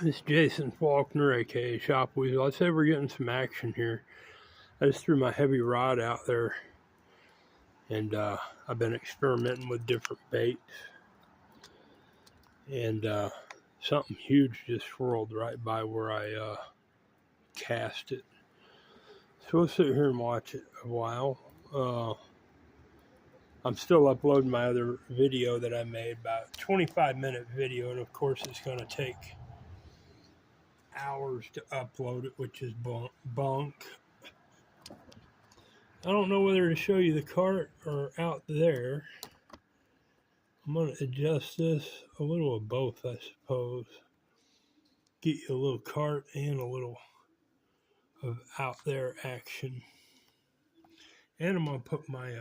This is Jason Faulkner, aka Shop Weasel. I'd say we're getting some action here. I just threw my heavy rod out there, and I've been experimenting with different baits, and something huge just swirled right by where I cast it. So we'll sit here and watch it a while. I'm still uploading my other video that I made, about a 25-minute video, and of course it's going to take hours to upload it, which is bunk. I don't know whether to show you the cart or out there. I'm going to adjust this, a little of both, I suppose. Get you a little cart and a little of out there action. And I'm going to put my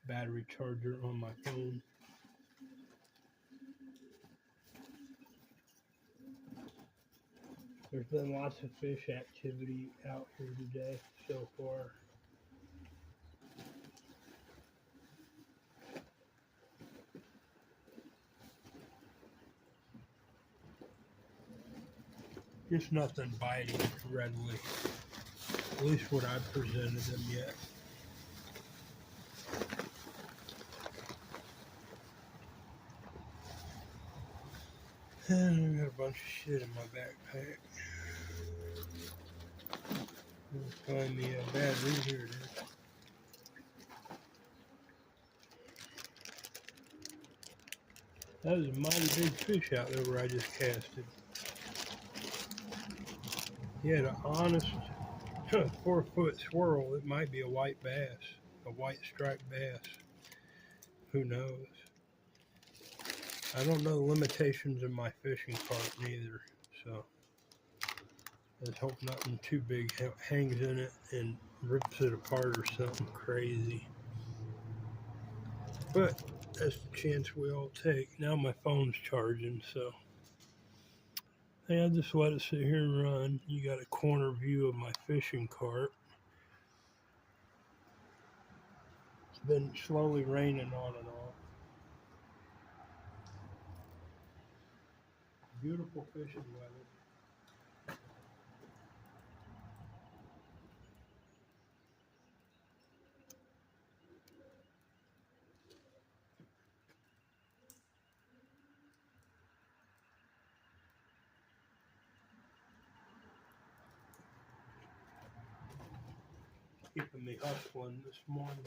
battery charger on my phone. There's been lots of fish activity out here today so far. Just nothing biting readily. At least what I've presented them yet. And I got a bunch of shit in my backpack. Find me a battery. Here it is. That was a mighty big fish out there where I just casted. He had an honest 4-foot swirl. It might be a white bass, a white striped bass. Who knows? I don't know the limitations of my fishing cart neither, so let's hope nothing too big hangs in it and rips it apart or something crazy. But that's the chance we all take. Now my phone's charging, so hey, I'll just let it sit here and run. You got a corner view of my fishing cart. It's been slowly raining on and off. Beautiful fishing weather. Keeping me hustling this morning.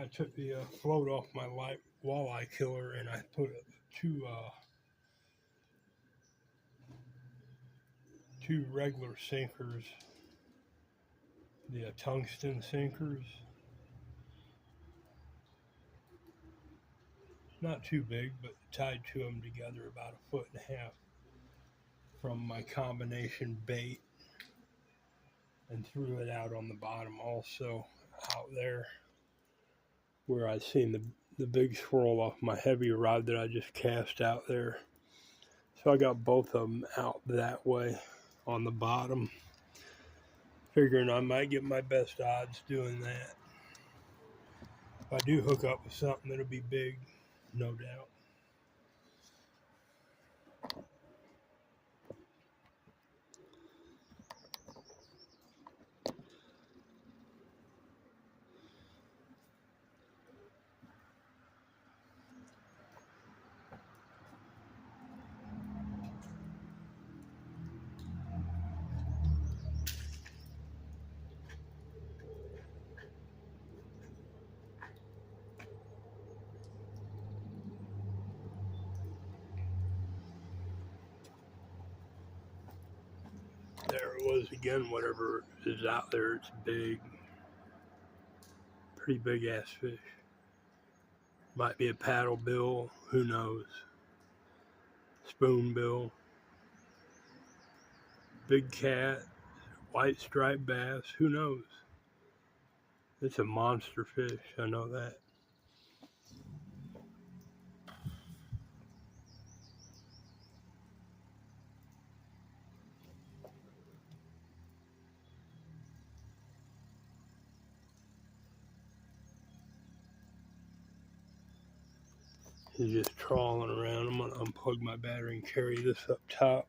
I took the float off my walleye killer and I put two regular sinkers, the tungsten sinkers, not too big, but tied to them together about 1.5 feet from my combination bait, and threw it out on the bottom also out there where I'd seen the big swirl off my heavy rod that I just cast out there. So I got both of them out that way on the bottom, figuring I might get my best odds doing that. If I do hook up with something that'll be big, no doubt. There it was again, whatever is out there, it's big. Pretty big ass fish. Might be a paddle bill, who knows? Spoonbill, big cat, white striped bass, who knows? It's a monster fish, I know that. He's just trawling around. I'm gonna unplug my battery and carry this up top.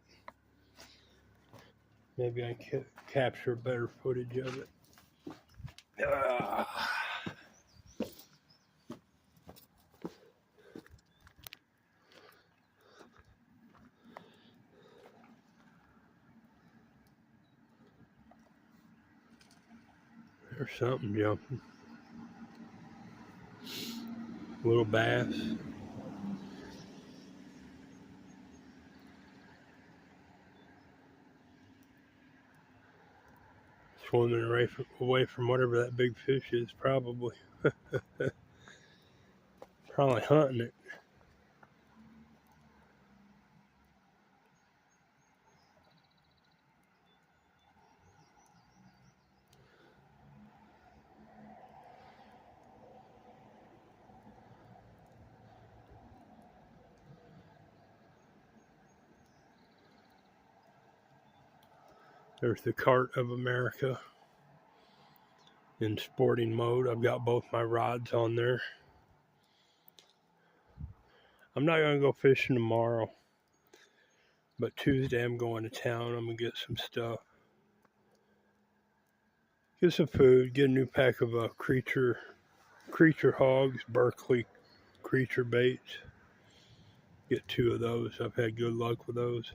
Maybe I can capture better footage of it. There's something jumping. Little bass. Swimming away from whatever that big fish is, probably. Probably hunting it. There's the Cart of America in sporting mode. I've got both my rods on there. I'm not going to go fishing tomorrow, but Tuesday I'm going to town. I'm going to get some stuff. Get some food, get a new pack of creature hogs, Berkeley creature baits. Get 2 of those. I've had good luck with those.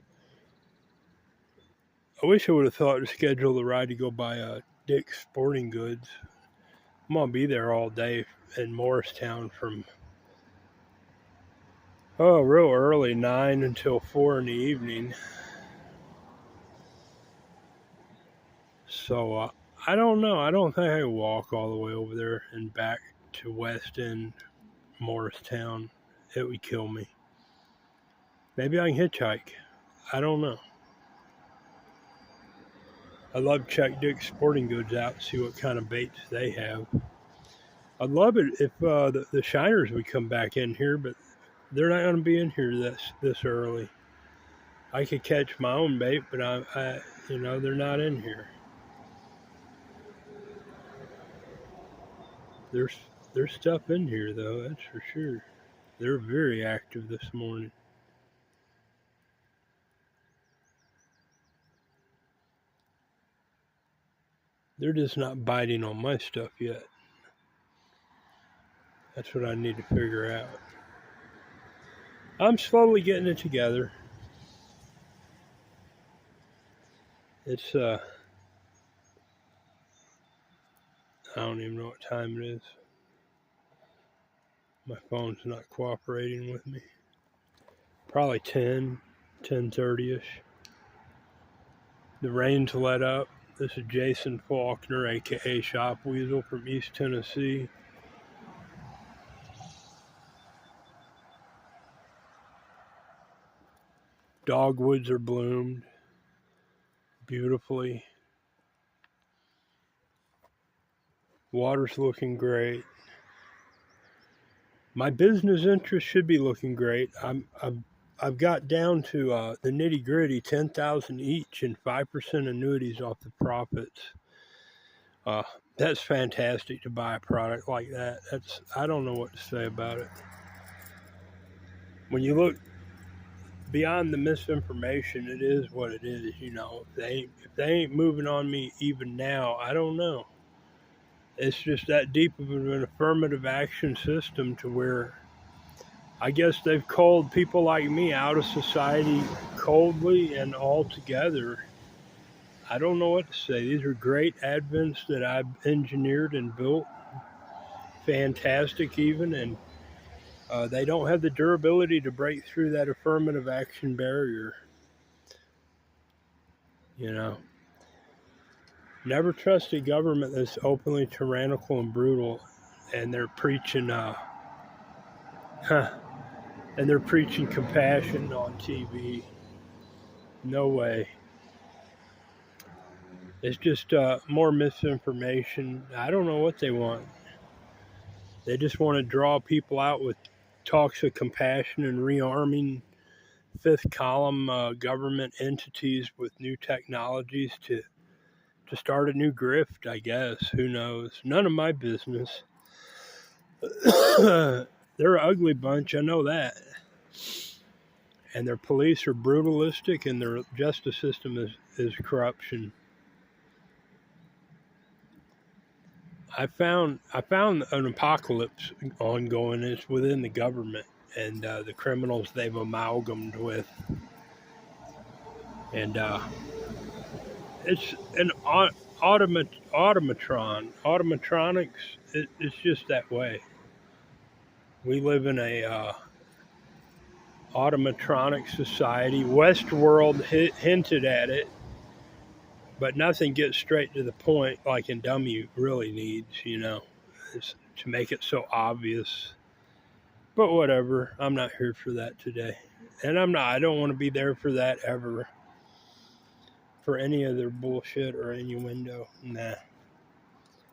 I wish I would have thought to schedule the ride to go by Dick's Sporting Goods. I'm going to be there all day in Morristown from real early, 9 until 4 in the evening. So I don't know. I don't think I can walk all the way over there and back to West End, Morristown. It would kill me. Maybe I can hitchhike. I don't know. I'd love to check Dick's Sporting Goods out and see what kind of baits they have. I'd love it if the shiners would come back in here, but they're not going to be in here this early. I could catch my own bait, but I they're not in here. There's stuff in here though, that's for sure. They're very active this morning. They're just not biting on my stuff yet. That's what I need to figure out. I'm slowly getting it together. It's I don't even know what time it is. My phone's not cooperating with me. Probably 10:30ish. The rain's let up. This is Jason Faulkner, aka Shop Weasel from East Tennessee. Dogwoods are bloomed beautifully. Water's looking great. My business interests should be looking great. I've got down to the nitty gritty, 10,000 each and 5% annuities off the profits. That's fantastic to buy a product like that. I don't know what to say about it. When you look beyond the misinformation, it is what it is. If they ain't moving on me even now, I don't know. It's just that deep of an affirmative action system to where I guess they've called people like me out of society coldly and altogether. I don't know what to say. These are great advents that I've engineered and built. Fantastic even, and they don't have the durability to break through that affirmative action barrier. Never trust a government that's openly tyrannical and brutal, and they're preaching compassion on TV. No way. It's just more misinformation. I don't know what they want. They just want to draw people out with talks of compassion and rearming fifth column government entities with new technologies to start a new grift, I guess. Who knows? None of my business. They're an ugly bunch, I know that. And their police are brutalistic and their justice system is corruption. I found an apocalypse ongoing. It's within the government and the criminals they've amalgamated with. And it's an automatron. Automatronics, it's just that way. We live in a automatronic society. Westworld hinted at it, but nothing gets straight to the point like in Dummy really needs, it's to make it so obvious. But whatever, I'm not here for that today. And I don't want to be there for that ever. For any of their bullshit or innuendo. Nah.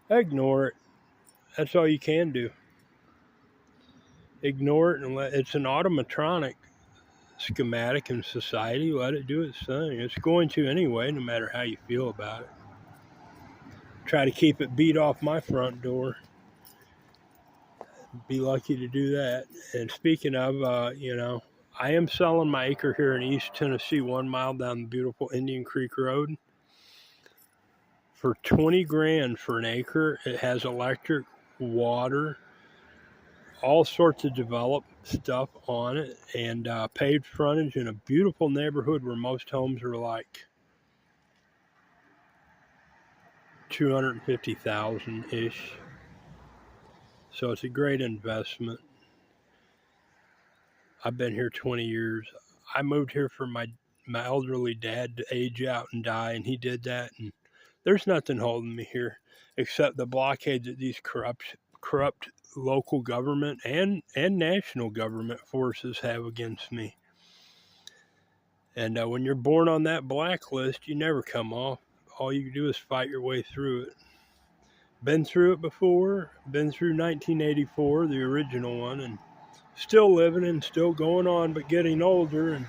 Ignore it. That's all you can do. Ignore it and it's an automatronic schematic in society. Let it do its thing. It's going to anyway, no matter how you feel about it. Try to keep it beat off my front door. Be lucky to do that. And speaking of, I am selling my acre here in East Tennessee, 1 mile down the beautiful Indian Creek Road, for $20,000 for an acre. It has electric, water, all sorts of developed stuff on it, and paved frontage in a beautiful neighborhood where most homes are like $250,000 ish. So it's a great investment. I've been here 20 years. I moved here for my elderly dad to age out and die, and he did that. And there's nothing holding me here except the blockade that these corrupt local government and national government forces have against me. And when you're born on that blacklist, you never come off. All you do is fight your way through it. Been through it before. Been through 1984, the original one, and still living and still going on, but getting older. And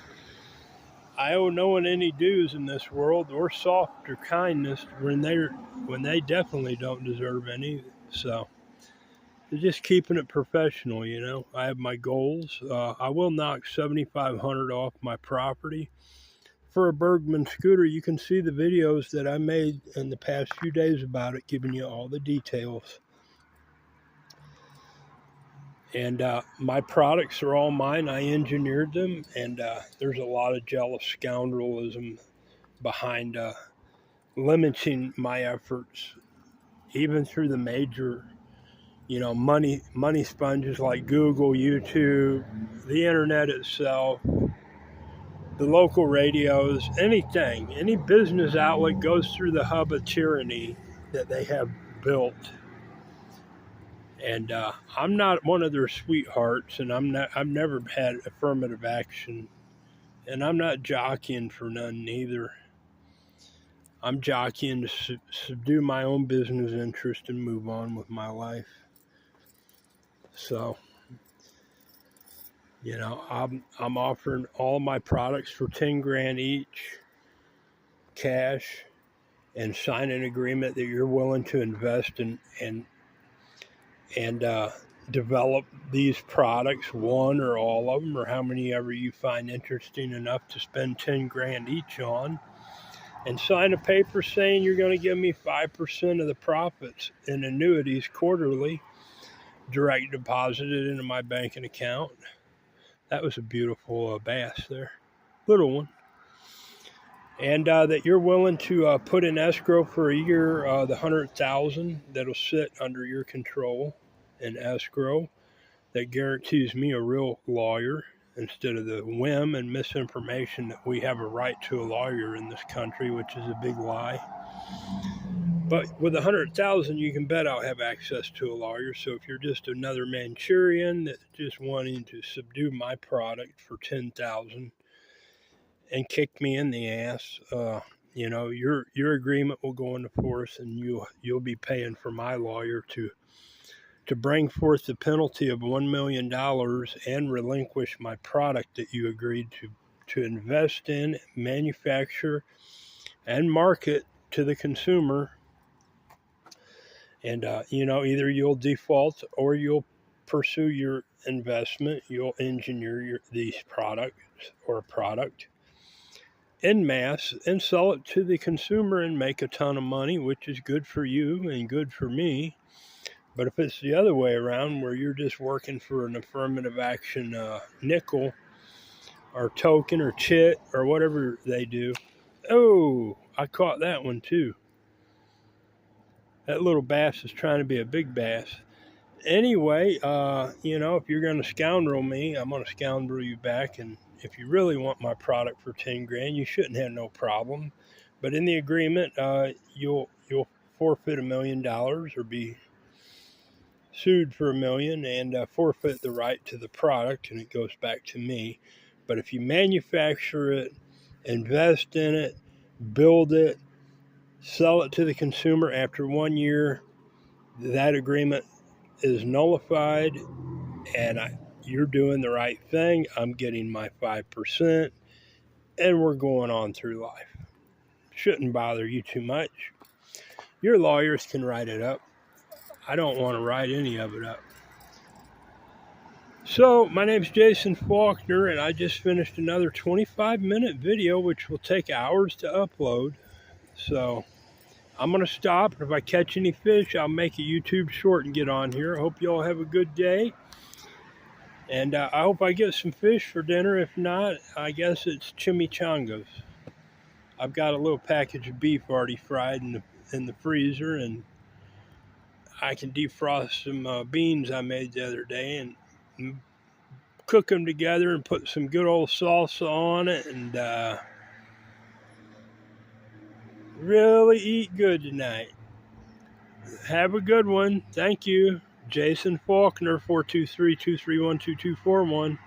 I owe no one any dues in this world, or soft or kindness when they definitely don't deserve any. So just keeping it professional, I have my goals. I will knock $7,500 off my property for a Bergman scooter. You can see the videos that I made in the past few days about it, giving you all the details. And my products are all mine. I engineered them, and there's a lot of jealous scoundrelism behind limiting my efforts, even through the major you know, money sponges like Google, YouTube, the internet itself, the local radios, anything, any business outlet goes through the hub of tyranny that they have built. And I'm not one of their sweethearts, and I've never had affirmative action, and I'm not jockeying for none either. I'm jockeying to subdue my own business interest and move on with my life. So, you know, I'm offering all my products for 10 grand each, cash, and sign an agreement that you're willing to invest in and develop these products, one or all of them, or how many ever you find interesting enough to spend 10 grand each on, and sign a paper saying you're going to give me 5% of the profits in annuities quarterly, direct deposited into my banking account. That was a beautiful bass there, little one. And that you're willing to put in escrow for a year the 100,000 that'll sit under your control in escrow. That guarantees me a real lawyer instead of the whim and misinformation that we have a right to a lawyer in this country, which is a big lie. But with 100,000, you can bet I'll have access to a lawyer. So if you're just another Manchurian that's just wanting to subdue my product for 10,000 and kick me in the ass, you know, your agreement will go into force, and you'll be paying for my lawyer to bring forth the penalty of $1 million and relinquish my product that you agreed to invest in, manufacture, and market to the consumer. And, you know, either you'll default or you'll pursue your investment. You'll engineer these products or a product en masse and sell it to the consumer and make a ton of money, which is good for you and good for me. But if it's the other way around, where you're just working for an affirmative action nickel or token or chit or whatever they do. Oh, I caught that one too. That little bass is trying to be a big bass. Anyway, you know, if you're going to scoundrel me, I'm going to scoundrel you back. And if you really want my product for 10 grand, you shouldn't have no problem. But in the agreement, you'll forfeit $1 million or be sued for $1 million and forfeit the right to the product, and it goes back to me. But if you manufacture it, invest in it, build it, sell it to the consumer after 1 year, that agreement is nullified, and you're doing the right thing. I'm getting my 5%, and we're going on through life. Shouldn't bother you too much. Your lawyers can write it up. I don't want to write any of it up. So, my name's Jason Faulkner, and I just finished another 25-minute video, which will take hours to upload. So, I'm going to stop. If I catch any fish, I'll make a YouTube short and get on here. I hope you all have a good day. And I hope I get some fish for dinner. If not, I guess it's chimichangas. I've got a little package of beef already fried in the freezer, and I can defrost some beans I made the other day and cook them together and put some good old salsa on it, and really eat good tonight. Have a good one. Thank you. Jason Faulkner, 423-231-2241.